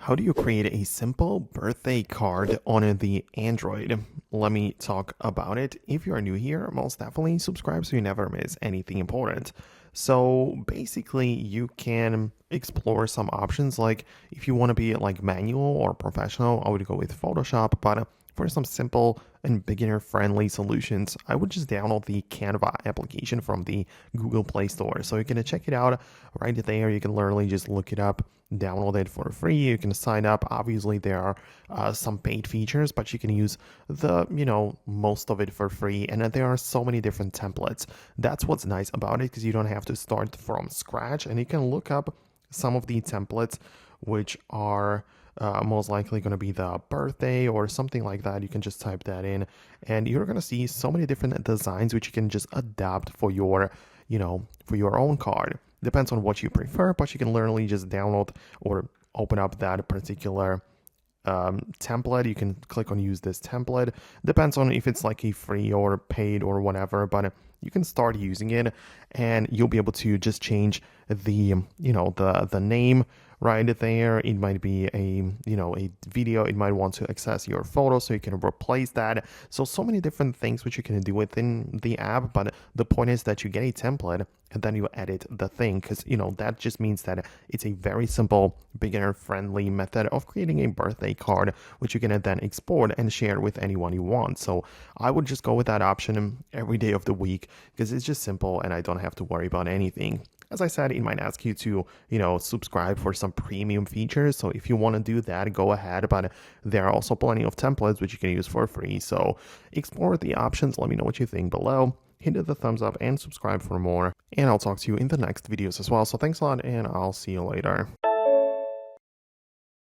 How do you create a simple birthday card on the Android? Let me talk about it. If you are new here, most definitely subscribe so you never miss anything important. So basically, you can explore some options. Like if you want to be like manual or professional, I would go with Photoshop. But for some simple and beginner-friendly solutions, I would just download the Canva application from the Google Play Store. So you can check it out right there. You can literally just look it up, download it for free. You can sign up. Obviously, there are some paid features, but you can use most of it for free. And there are so many different templates. That's what's nice about it, because you don't have to start from scratch, and you can look up some of the templates which are most likely going to be the birthday or something like that. You can just type that in, and you're going to see so many different designs which you can just adapt for your own card. Depends on what you prefer, but you can literally just download or open up that particular template. You can click on use this template. Depends on if it's like a free or paid or whatever, but you can start using it, and you'll be able to just change the the name right there. It might be a video. It might want to access your photo, so you can replace that. So many different things which you can do within the app, but the point is that you get a template and then you edit the thing, because that just means that it's a very simple, beginner friendly method of creating a birthday card, which you can then export and share with anyone you want. So I would just go with that option every day of the week, because it's just simple and I don't have to worry about anything. As I said, it might ask you to, subscribe for some premium features. So if you want to do that, go ahead. But there are also plenty of templates which you can use for free. So explore the options. Let me know what you think below. Hit the thumbs up and subscribe for more. And I'll talk to you in the next videos as well. So thanks a lot, and I'll see you later.